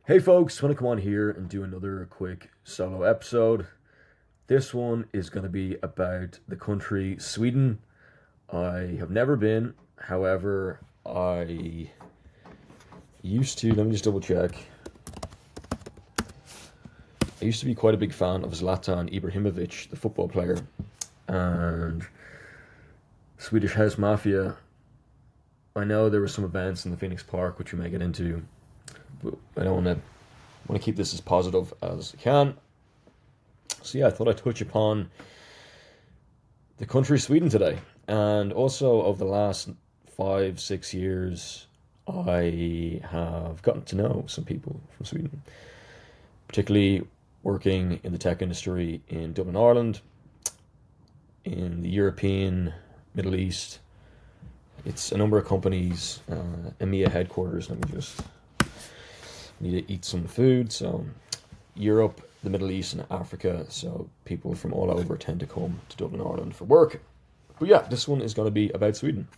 Hey folks, want to come on here and do another quick solo episode. This one is going to be about the country Sweden. I have never been, however, I used to, let me just double check. I used to be quite a big fan of Zlatan Ibrahimovic, the football player, and Swedish House Mafia. I know there were some events in the Phoenix Park which we may get into, but I don't want to keep this as positive as I can. So yeah, I thought I'd touch upon the country Sweden today, and also over the last 5, 6 years, I have gotten to know some people from Sweden, particularly working in the tech industry in Dublin, Ireland, in the European, Middle East. It's a number of companies, EMEA headquarters. Let me just need to eat some food. So Europe, the Middle East, and Africa. So people from all over tend to come to Dublin, Ireland for work. But yeah, this one is going to be about Sweden.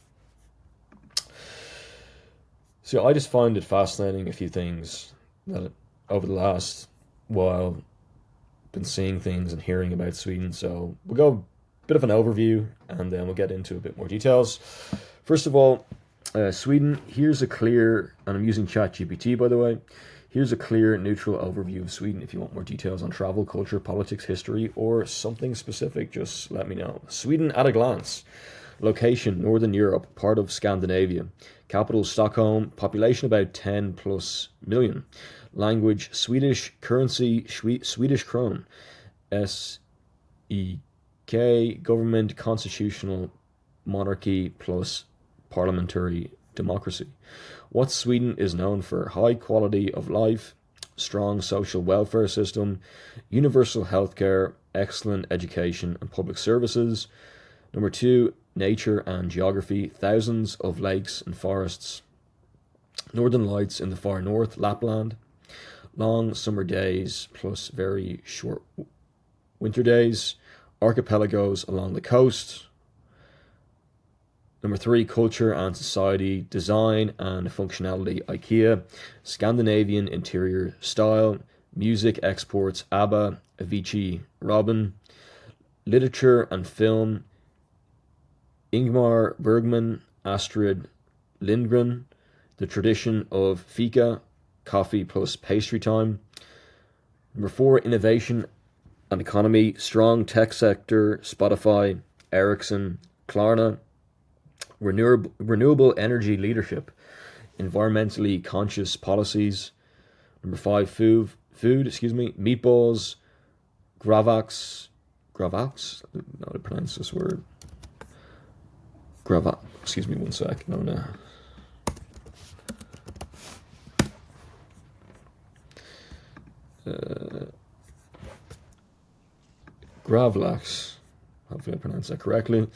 So I just find it fascinating, a few things that over the last while been seeing things and hearing about Sweden. So we'll go a bit of an overview and then we'll get into a bit more details. First of all, Sweden, here's a clear, and I'm using ChatGPT by the way, here's a clear, neutral overview of Sweden. If you want more details on travel, culture, politics, history, or something specific, just let me know. Sweden at a glance. Location, Northern Europe, part of Scandinavia. Capital, Stockholm. Population, about 10 plus million. Language, Swedish. Currency, Swedish krona. SEK. Government, constitutional monarchy plus parliamentary democracy. What Sweden is known for: high quality of life, strong social welfare system, universal healthcare, excellent education and public services. Number two, nature and geography, thousands of lakes and forests. Northern lights in the far north, Lapland. Long summer days plus very short winter days. Archipelagos along the coast. Number three, culture and society, design and functionality, IKEA, Scandinavian interior style, music exports, ABBA, Avicii, Robin, literature and film, Ingmar Bergman, Astrid Lindgren, the tradition of fika, coffee plus pastry time. Number four, innovation and economy, strong tech sector, Spotify, Ericsson, Klarna. Renewable energy leadership, environmentally conscious policies. Number five, food, meatballs, gravaks, how to pronounce this word, gravak, excuse me one sec, no. Gravlax, hopefully I pronounced that correctly.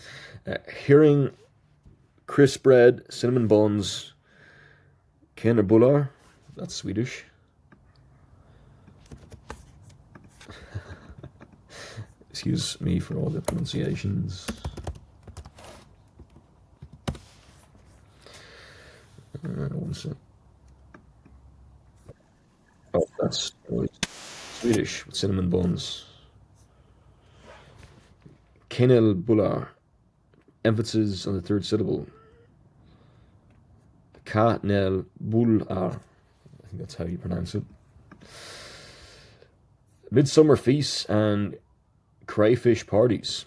Hearing, crisp bread, cinnamon buns, kanelbullar, that's Swedish. Excuse me for all the pronunciations. One sec. Oh, that's Swedish with cinnamon buns. Kanelbullar, emphasis on the third syllable. Kanelbullar, I think that's how you pronounce it. Midsummer feasts and crayfish parties.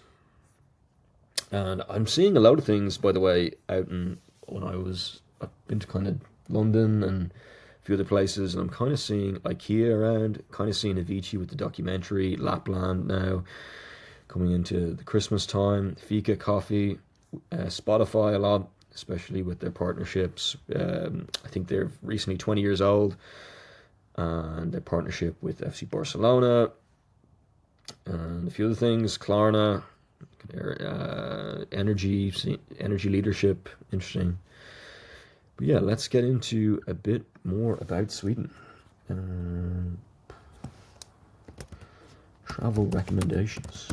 And I'm seeing a lot of things, by the way, out in I've been to kind of London and a few other places, and I'm kind of seeing IKEA around, kind of seeing Avicii with the documentary, Lapland now, coming into the Christmas time, fika, coffee, Spotify a lot, especially with their partnerships. I think they're recently 20 years old, and their partnership with FC Barcelona, and a few other things, Klarna, energy leadership, interesting. But yeah, let's get into a bit more about Sweden. Travel recommendations.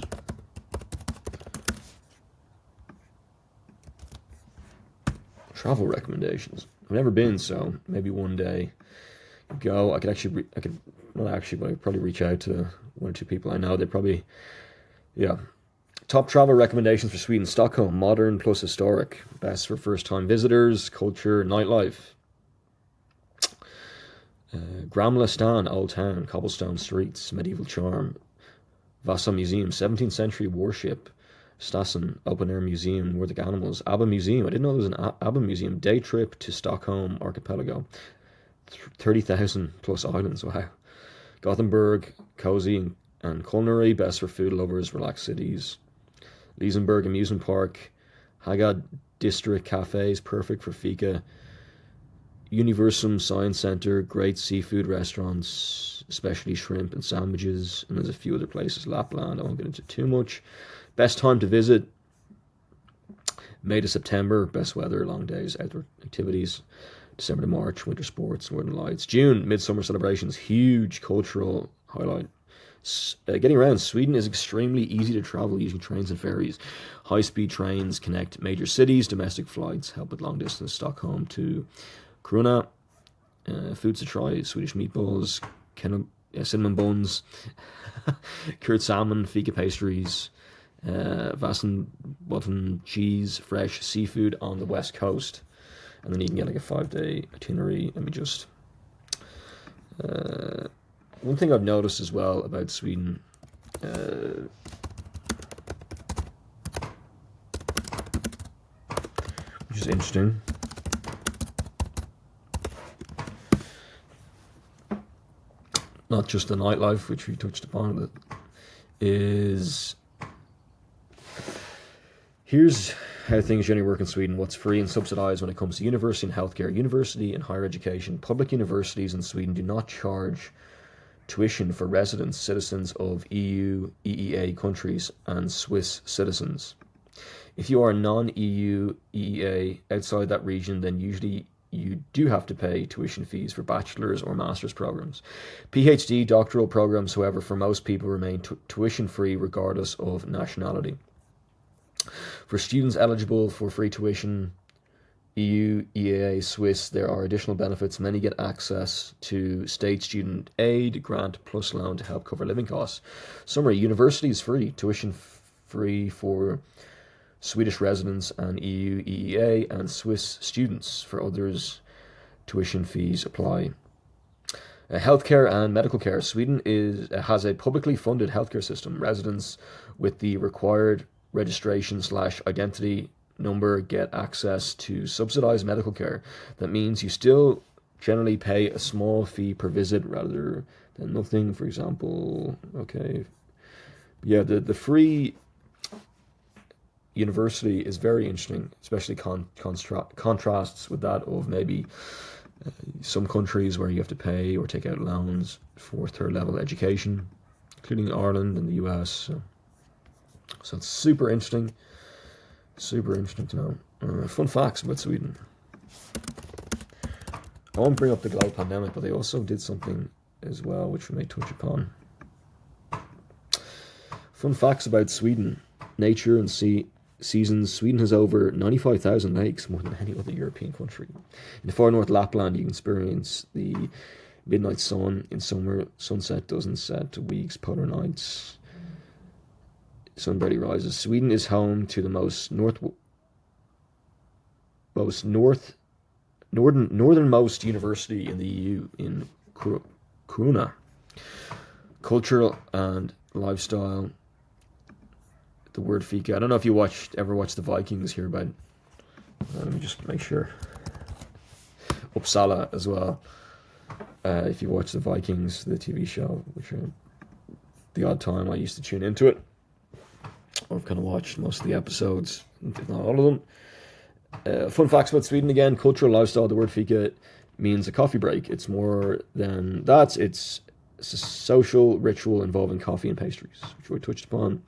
I've never been, so maybe one day go. I could not actually, but I could probably reach out to one or two people I know. They probably, yeah. Top travel recommendations for Sweden: Stockholm, modern plus historic, best for first-time visitors, culture, nightlife. Gramla Stan, Old Town, cobblestone streets, medieval charm. Vasa Museum, 17th century warship. Stassen, open air museum, Nordic animals. ABBA Museum, I didn't know there was an ABBA Museum. Day trip to Stockholm archipelago. 30,000 plus islands, wow. Gothenburg, cozy and culinary, best for food lovers, relaxed cities. Lisenberg Amusement Park. Hagad District Cafes, perfect for fika. Universum Science Center, great seafood restaurants, especially shrimp and sandwiches, and there's a few other places. Lapland, I won't get into too much. Best time to visit: May to September, best weather, long days, outdoor activities. December to March, winter sports, northern lights. June, midsummer celebrations, huge cultural highlight. Getting around, Sweden is extremely easy to travel using trains and ferries. High-speed trains connect major cities. Domestic flights help with long distance. Stockholm to Kiruna. Foods to try: Swedish meatballs, cinnamon buns, cured salmon, fika pastries, Vassenbotten cheese, fresh seafood on the west coast. And then you can get like a 5-day itinerary. Let me just... one thing I've noticed as well about Sweden, which is interesting, not just the nightlife, which we touched upon, but is... Here's how things generally work in Sweden. What's free and subsidized when it comes to university and healthcare. University and higher education. Public universities in Sweden do not charge tuition for residents, citizens of EU, EEA countries, and Swiss citizens. If you are non-EU, EEA, outside that region, then usually you do have to pay tuition fees for bachelor's or master's programs. PhD doctoral programs, however, for most people remain tuition free regardless of nationality. For students eligible for free tuition, EU, EEA, Swiss, there are additional benefits. Many get access to state student aid, grant, plus loan to help cover living costs. Summary: university is free, tuition free for Swedish residents and EU, EEA, and Swiss students. For others, tuition fees apply. Healthcare and medical care. Sweden has a publicly funded healthcare system. Residents with the required registration/identity number get access to subsidized medical care. That means you still generally pay a small fee per visit rather than nothing. For example, okay, yeah, the free university is very interesting, especially contrasts with that of maybe some countries where you have to pay or take out loans for third level education, including Ireland and the US. So it's super interesting to know. Fun facts about Sweden. I won't bring up the global pandemic, but they also did something as well, which we may touch upon. Fun facts about Sweden. Nature and seasons. Sweden has over 95,000 lakes, more than any other European country. In the far north Lapland, you can experience the midnight sun in summer. Sunset doesn't set to weeks, polar nights. Sun barely rises. Sweden is home to the northernmost university in the EU in Kiruna. Cultural and lifestyle. The word fika. I don't know if you ever watched the Vikings here, but let me just make sure. Uppsala as well. If you watch the Vikings, the TV show, which the odd time I used to tune into it. I've kind of watched most of the episodes, if not all of them. Fun facts about Sweden again. Cultural lifestyle. The word fika means a coffee break. It's more than that. It's a social ritual involving coffee and pastries, which we touched upon.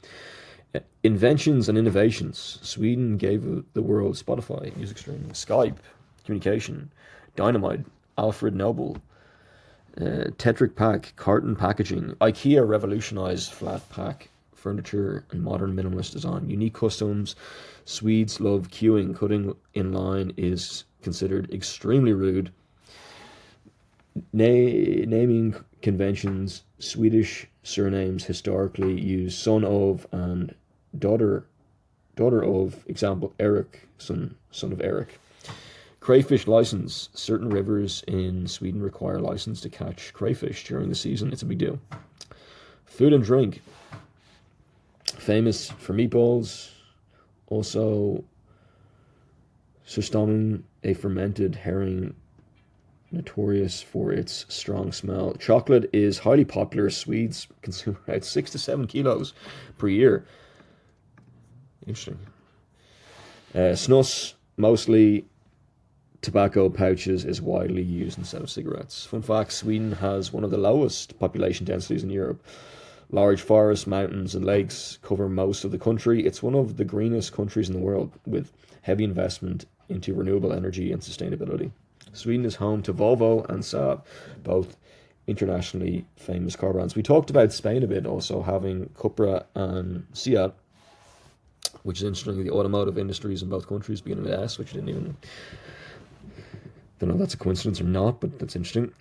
Inventions and innovations. Sweden gave the world Spotify, music streaming, Skype, communication, dynamite, Alfred Nobel, Tetric Pak, carton packaging. IKEA revolutionized flat pack furniture and modern minimalist design. Unique customs. Swedes love queuing. Cutting in line is considered extremely rude. Naming conventions, Swedish surnames historically use son of and daughter daughter of, example, Eric, son of Eric. Crayfish license. Certain rivers in Sweden require license to catch crayfish during the season. It's a big deal. Food and drink. Famous for meatballs. Also, surströmming, a fermented herring notorious for its strong smell. Chocolate is highly popular. Swedes consume about 6 to 7 kilos per year. Interesting. Snus, mostly tobacco pouches, is widely used instead of cigarettes. Fun fact, Sweden has one of the lowest population densities in Europe. Large forests, mountains, and lakes cover most of the country. It's one of the greenest countries in the world, with heavy investment into renewable energy and sustainability. Sweden is home to Volvo and Saab, both internationally famous car brands. We talked about Spain a bit, also having Cupra and Seat, which is interesting. The automotive industries in both countries beginning with S, which I didn't even... don't know if that's a coincidence or not, but that's interesting.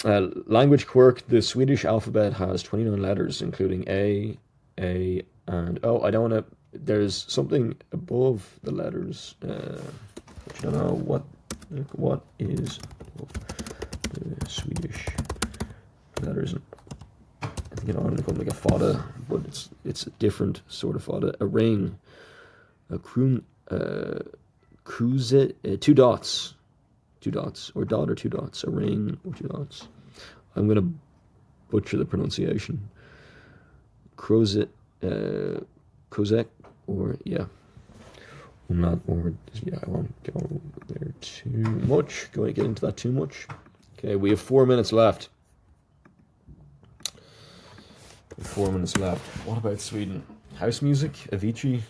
Language quirk. The Swedish alphabet has 29 letters, including A, and O. I don't want to... There's something above the letters, which I don't know what is the Swedish letters. I think it only called like a fada, but it's a different sort of fada. A ring, a cruise, two dots, or dot or two dots, a ring or two dots. I'm gonna butcher the pronunciation. Crozet, Kozek, or yeah. I'm not, or yeah, I won't go there too much. Going to get into that too much. Okay, we have 4 minutes left. 4 minutes left. What about Sweden? House music, Avicii,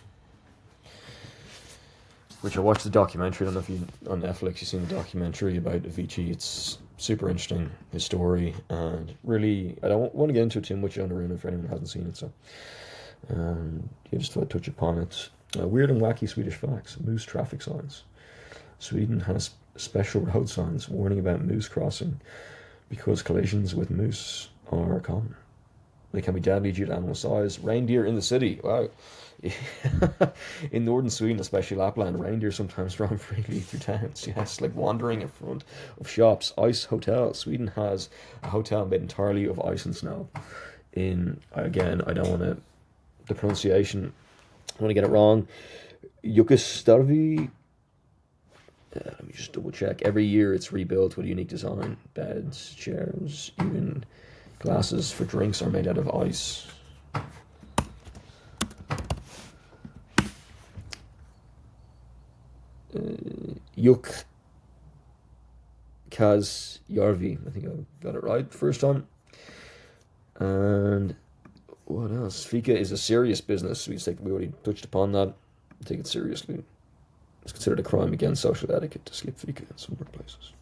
which I watched the documentary. I don't know if you on Netflix you've seen the documentary about Avicii. It's super interesting, his story, and really I don't want to get into it too much on the room if anyone hasn't seen it. So, yeah, just thought I'd touch upon it. Weird and wacky Swedish facts. Moose traffic signs. Sweden has special road signs warning about moose crossing because collisions with moose are common. They can be deadly due to animal size. Reindeer in the city. Wow. In northern Sweden, especially Lapland, reindeer sometimes roam freely through towns. Yes, like wandering in front of shops. Ice hotel. Sweden has a hotel made entirely of ice and snow. Again, I don't want to... The pronunciation... I want to get it wrong. Yukastarvi. Let me just double check. Every year it's rebuilt with a unique design. Beds, chairs, even glasses for drinks are made out of ice. Yuk Kaz Yarvi. I think I got it right the first time. And what else? Fika is a serious business. We already touched upon that. Take it seriously. It's considered a crime against social etiquette to skip fika in some workplaces.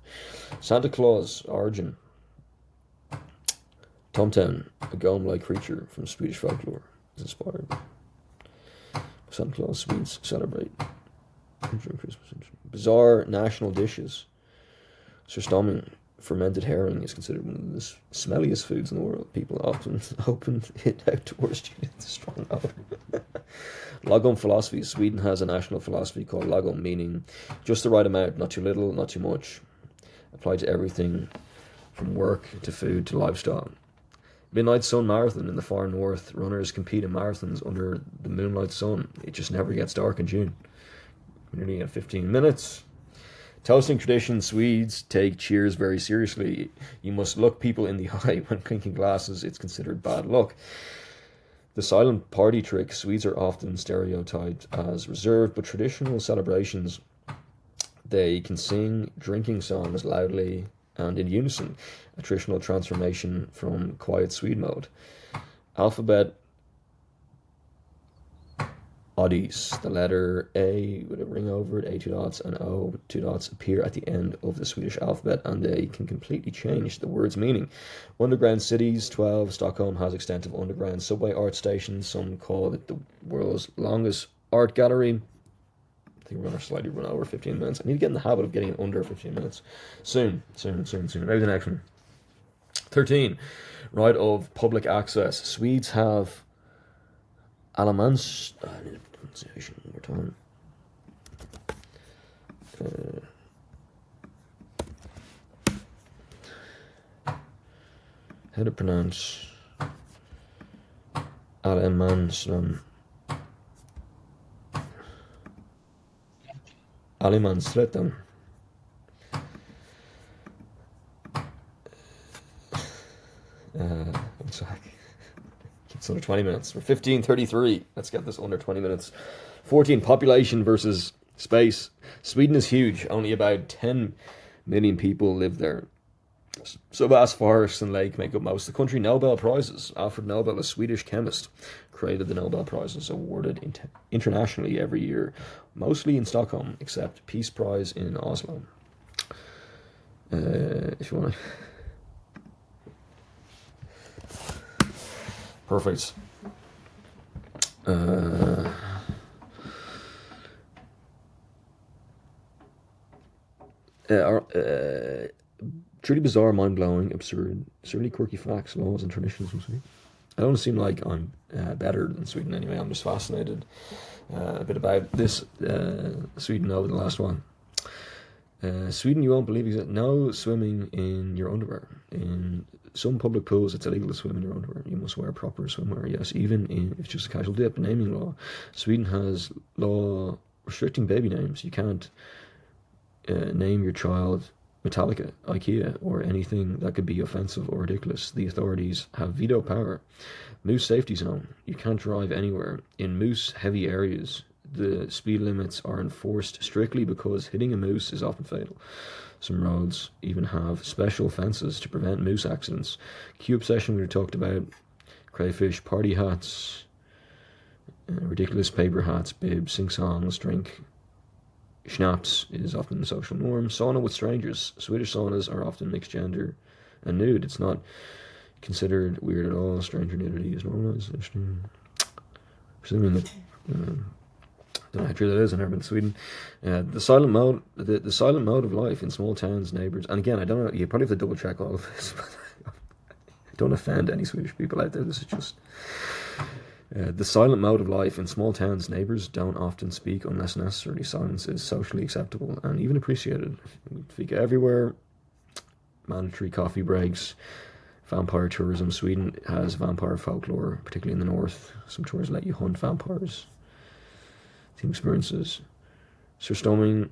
Santa Claus, origin. Tomten, a golem-like creature from Swedish folklore, is inspired. Santa Claus, Swedes celebrate during Christmas. Bizarre national dishes. Surströmming, fermented herring, is considered one of the smelliest foods in the world. People often open it outdoors due to the strong odor. Lagom philosophy. Sweden has a national philosophy called lagom, meaning just the right amount, not too little, not too much. Applied to everything from work to food to lifestyle. Midnight Sun Marathon in the far north. Runners compete in marathons under the moonlight sun. It just never gets dark in June. Nearly at 15 minutes. Toasting tradition. Swedes take cheers very seriously. You must look people in the eye when clinking glasses. It's considered bad luck. The silent party trick. Swedes are often stereotyped as reserved, but traditional celebrations, they can sing drinking songs loudly and in unison. A traditional transformation from quiet Swede mode. Alphabet. Oddies. The letter A with a ring over it, A two dots, and O with two dots appear at the end of the Swedish alphabet, and they can completely change the word's meaning. Underground cities, 12. Stockholm has extensive underground subway art stations. Some call it the world's longest art gallery. I think we're going to slightly run over 15 minutes. I need to get in the habit of getting it under 15 minutes. Soon. Maybe the next one. 13. Right of public access. Swedes have Alamans. I need a pronunciation one more time. How to pronounce Alemansson? Allemansrätten. One sec. It's under 20 minutes. We're 15:33. Let's get this under 20 minutes. 14. Population versus space. Sweden is huge. Only about 10 million people live there. So vast forests and lake make up most of the country. Nobel Prizes. Alfred Nobel, a Swedish chemist, created the Nobel Prizes, awarded internationally every year, mostly in Stockholm, except Peace Prize in Oslo. If you want to. Perfect. Truly bizarre, mind-blowing, absurd, certainly quirky facts, laws, and traditions from Sweden. I don't seem like I'm better than Sweden anyway. I'm just fascinated a bit about this Sweden over the last one. Sweden, you won't believe, no swimming in your underwear. In some public pools, it's illegal to swim in your underwear. You must wear proper swimwear. Yes, even if it's just a casual dip. Naming law. Sweden has law restricting baby names. You can't name your child Metallica, IKEA, or anything that could be offensive or ridiculous. The authorities have veto power. Moose safety zone. You can't drive anywhere. In moose-heavy areas, the speed limits are enforced strictly because hitting a moose is often fatal. Some roads even have special fences to prevent moose accidents. Q obsession we talked about. Crayfish, party hats, ridiculous paper hats, bibs, sing songs, drink. Schnapps is often the social norm. Sauna with strangers. Swedish saunas are often mixed gender and nude. It's not considered weird at all. Stranger nudity is normalized. Presuming that, I don't know how true that is. I've never been to Sweden. The silent mode, the silent mode of life in small towns, neighbours. And again, I don't know. You probably have to double check all of this. But don't offend any Swedish people out there. This is just. The silent mode of life in small towns, neighbours don't often speak unless necessary. Silence is socially acceptable and even appreciated. Fika everywhere, mandatory coffee breaks, vampire tourism. Sweden has vampire folklore, particularly in the north. Some tours let you hunt vampires. Team experiences. Surstoming,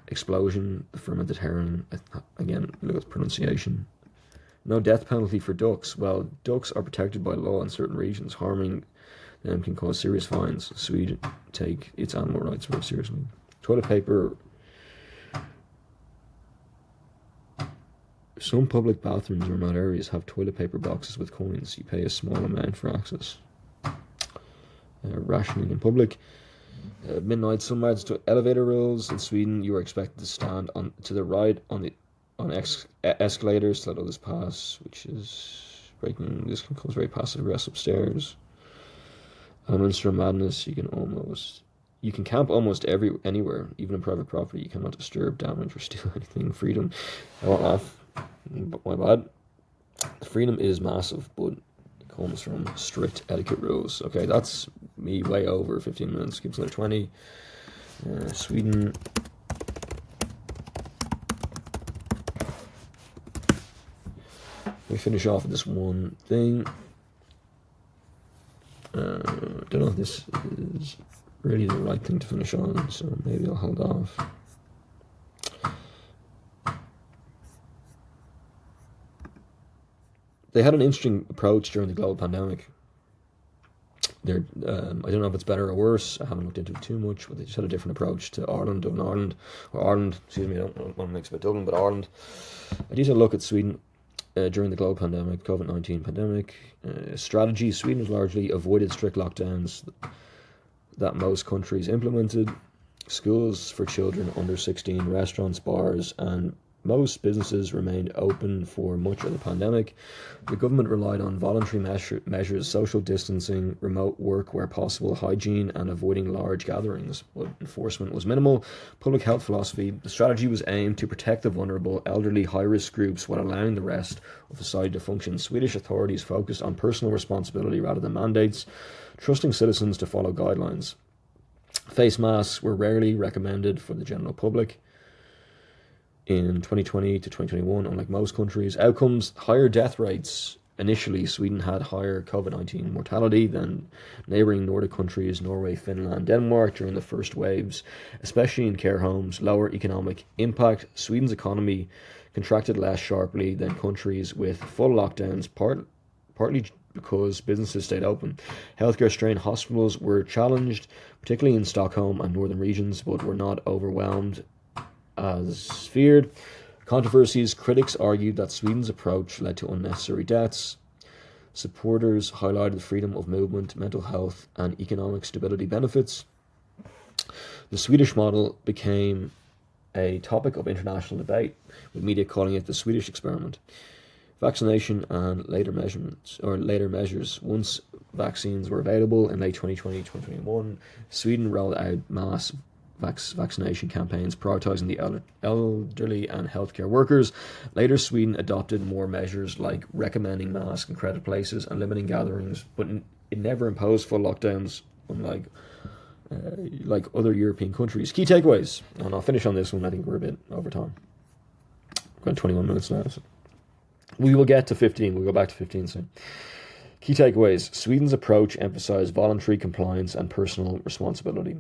explosion, the fermented herring. Again, look at the pronunciation. No death penalty for ducks. Well, ducks are protected by law in certain regions. Harming them can cause serious fines. Sweden take its animal rights very seriously. Toilet paper. Some public bathrooms in remote areas have toilet paper boxes with coins. You pay a small amount for access. Rationing in public. Midnight sunlights to elevator rules. In Sweden, you are expected to stand to the right on escalators to let others pass, which is breaking. This can cause very passive aggressive stairs. Elements from madness. You can camp almost anywhere, even in private property. You cannot disturb, damage, or steal anything. Freedom. I won't laugh, but my bad. Freedom is massive, but it comes from strict etiquette rules. Okay, that's me way over 15 minutes. Gives another 20. Sweden. We finish off with this one thing. Don't know if this is really the right thing to finish on, so maybe I'll hold off. They had an interesting approach during the global pandemic. I don't know if it's better or worse. I haven't looked into it too much, but they just had a different approach to Ireland, Dublin, Ireland, or Ireland. Excuse me, I don't want to mix about Dublin, but Ireland. I did a look at Sweden. During the global pandemic, COVID-19 pandemic, strategy, Sweden has largely avoided strict lockdowns that most countries implemented. Schools for children under 16, restaurants, bars, and Most businesses remained open for much of the pandemic. The government relied on voluntary measures, social distancing, remote work where possible, hygiene, and avoiding large gatherings. But enforcement was minimal. Public health philosophy. The strategy was aimed to protect the vulnerable, elderly, high-risk groups while allowing the rest of society to function. Swedish authorities focused on personal responsibility rather than mandates, trusting citizens to follow guidelines. Face masks were rarely recommended for the general public. In 2020 to 2021, unlike most countries, outcomes, higher death rates. Initially, Sweden had higher COVID-19 mortality than neighbouring Nordic countries, Norway, Finland, Denmark, during the first waves, especially in care homes. Lower economic impact. Sweden's economy contracted less sharply than countries with full lockdowns, partly because businesses stayed open. Healthcare strained hospitals were challenged, particularly in Stockholm and northern regions, but were not overwhelmed as feared. Controversies. Critics argued that Sweden's approach led to unnecessary deaths. Supporters highlighted the freedom of movement, mental health, and economic stability benefits. The Swedish model became a topic of international debate, with media calling it the Swedish experiment. Vaccination and later measures. Once vaccines were available in late 2020-2021, Sweden rolled out mass vaccination campaigns prioritizing the elderly and healthcare workers. Later, Sweden adopted more measures like recommending masks in crowded places and limiting gatherings, but it never imposed full lockdowns, unlike like other European countries. Key takeaways, and I'll finish on this one. I think we're a bit over time. We've got 21 minutes now. So we will get to 15. We'll go back to 15 soon. Key takeaways. Sweden's approach emphasized voluntary compliance and personal responsibility.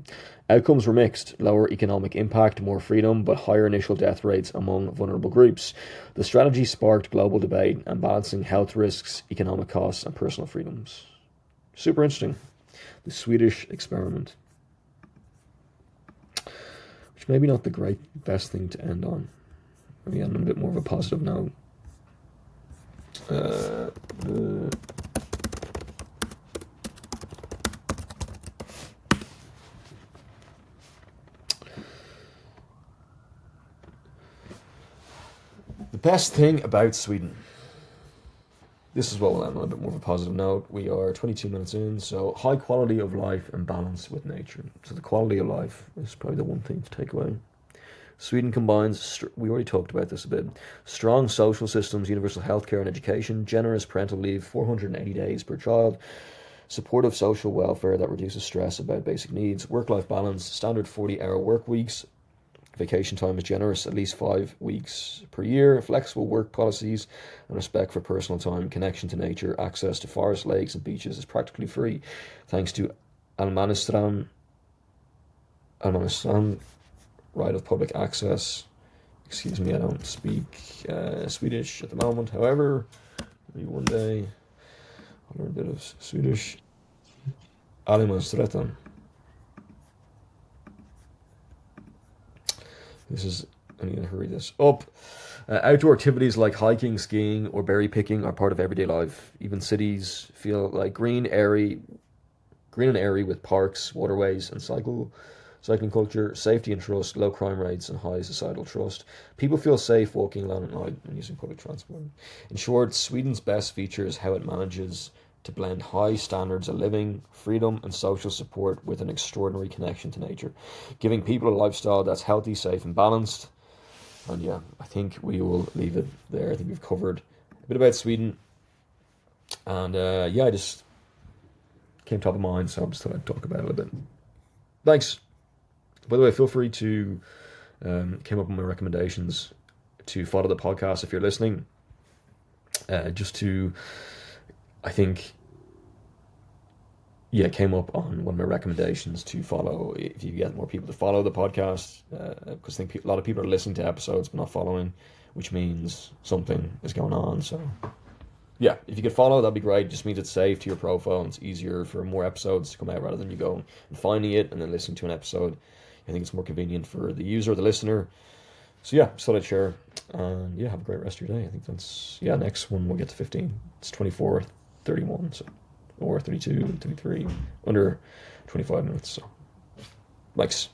Outcomes were mixed. Lower economic impact, more freedom, but higher initial death rates among vulnerable groups. The strategy sparked global debate and balancing health risks, economic costs, and personal freedoms. Super interesting. The Swedish experiment. Which maybe not the best thing to end on. Maybe on a bit more of a positive note. The best thing about Sweden. This is what will end on a bit more of a positive note. We are 22 minutes in, so high quality of life and balance with nature. So the quality of life is probably the one thing to take away. Sweden combines, we already talked about this a bit, strong social systems, universal healthcare and education, generous parental leave, 480 days per child, supportive social welfare that reduces stress about basic needs, work-life balance, standard 40-hour work weeks, vacation time is generous, at least 5 weeks per year, flexible work policies, and respect for personal time, connection to nature, access to forests, lakes, and beaches is practically free, thanks to Almanistran, right of public access. Excuse me, I don't speak Swedish at the moment. However, maybe one day I'll learn a bit of Swedish. Allemansrätten. I need to hurry this up. Outdoor activities like hiking, skiing, or berry picking are part of everyday life. Even cities feel like green and airy with parks, waterways, and cycling culture, safety and trust, low crime rates, and high societal trust. People feel safe walking alone at night and using public transport. In short, Sweden's best feature is how it manages to blend high standards of living, freedom, and social support with an extraordinary connection to nature, giving people a lifestyle that's healthy, safe, and balanced. And yeah, I think we will leave it there. I think we've covered a bit about Sweden. And yeah, I just came top of mind, so I'm just thought I'd talk about it a little bit. Thanks. By the way, feel free to came up with my recommendations to follow the podcast if you're listening. Came up on one of my recommendations to follow, if you get more people to follow the podcast, because I think a lot of people are listening to episodes but not following, which means something is going on. So yeah, if you could follow, that'd be great. It just means it's saved to your profile and it's easier for more episodes to come out rather than you go and finding it and then listening to an episode. I think it's more convenient for the user, the listener. So yeah, just thought I'd share. And yeah, have a great rest of your day. I think next one we'll get to 15. It's 24, 31, so, or 32, 33, under 25 minutes. So, thanks.